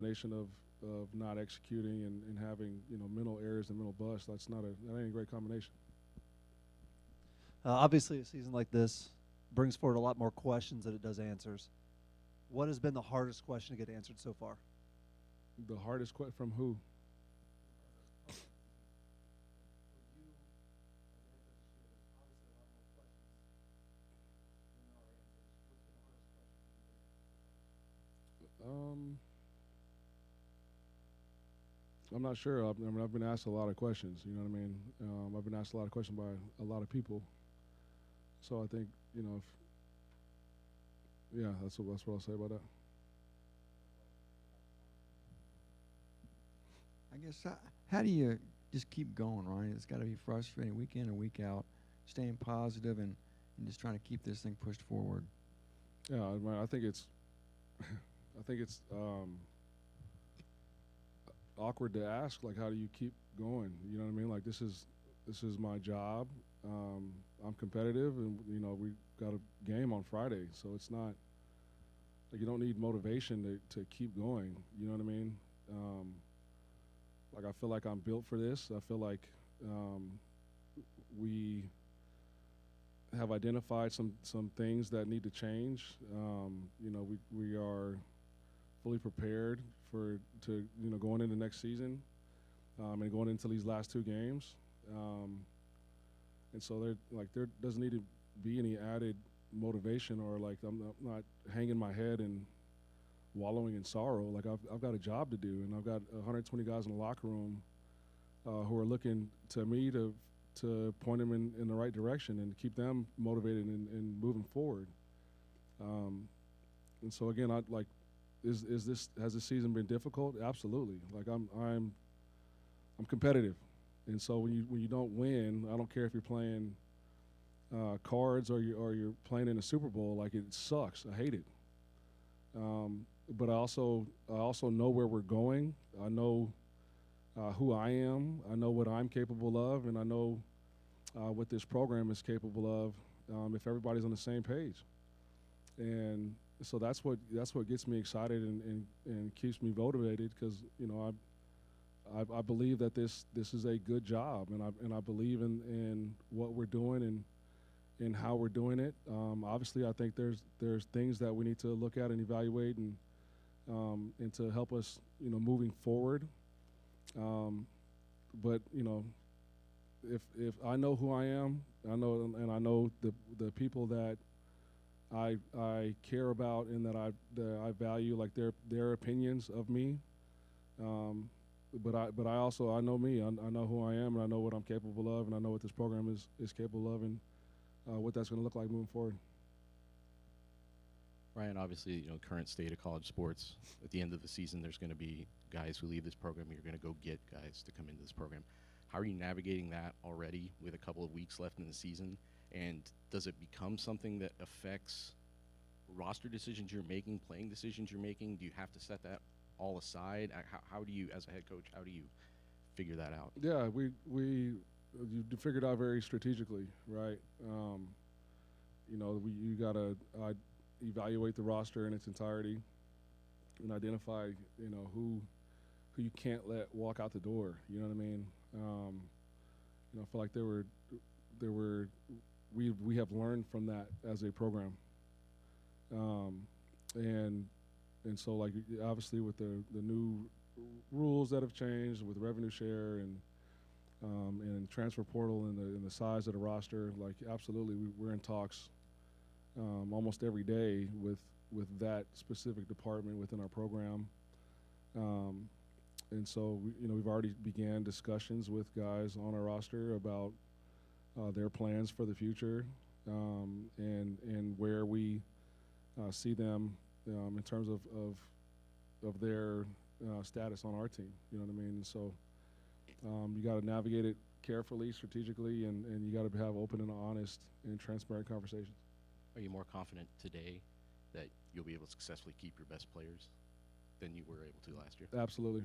nation of not executing and having mental errors and mental busts. That ain't a great combination. Obviously, a season like this brings forward a lot more questions than it does answers. What has been the hardest question to get answered so far? The hardest question from who? Um, I'm not sure. I've been asked a lot of questions. You know what I mean? I've been asked a lot of questions by a lot of people. So I think if yeah, that's what I'll say about that. I guess how do you just keep going, Ryan? It's got to be frustrating week in and week out, staying positive and just trying to keep this thing pushed forward. Yeah, I think it's I think it's awkward to ask, like, how do you keep going? You know what I mean? Like, this is my job. I'm competitive, and we got a game on Friday, so it's not like you don't need motivation to keep going. You know what I mean? Like, I feel like I'm built for this. I feel like we have identified some things that need to change. We are fully prepared to going into next season and going into these last two games. And so there doesn't need to be any added motivation, or like I'm not hanging my head and wallowing in sorrow. Like I've got a job to do, and I've got 120 guys in the locker room who are looking to me to point them in the right direction and keep them motivated and moving forward. And so again, has this season been difficult? Absolutely. Like I'm competitive, and so when you don't win, I don't care if you're playing cards or you're playing in a Super Bowl. Like, it sucks. I hate it. But I also know where we're going. I know who I am. I know what I'm capable of, and I know what this program is capable of if everybody's on the same page. And so that's what gets me excited and keeps me motivated, because I believe that this is a good job, and I believe in what we're doing and how we're doing it. Obviously, I think there's things that we need to look at and evaluate and to help us moving forward. But if I know who I am, I know the people that I care about and that I value, like their opinions of me. But I also know me. I know who I am, and I know what I'm capable of, and I know what this program is capable of, and what that's going to look like moving forward. Ryan, obviously, current state of college sports. At the end of the season, there's going to be guys who leave this program. You're going to go get guys to come into this program. How are you navigating that already with a couple of weeks left in the season? And does it become something that affects roster decisions you're making, playing decisions you're making? Do you have to set that all aside? How do you, as a head coach, how do you figure that out? Yeah, you figured out very strategically, right? You got to evaluate the roster in its entirety and identify, who you can't let walk out the door. You know what I mean? I feel like we have learned from that as a program, and so, like, obviously with the new rules that have changed with revenue share and transfer portal and the size of the roster, like, absolutely we're in talks almost every day with that specific department within our program. And so we've already began discussions with guys on our roster about their plans for the future, and where we see them in terms of their status on our team. You know what I mean? And so you got to navigate it carefully, strategically, and you got to have open and honest and transparent conversations. Are you more confident today that you'll be able to successfully keep your best players than you were able to last year? Absolutely.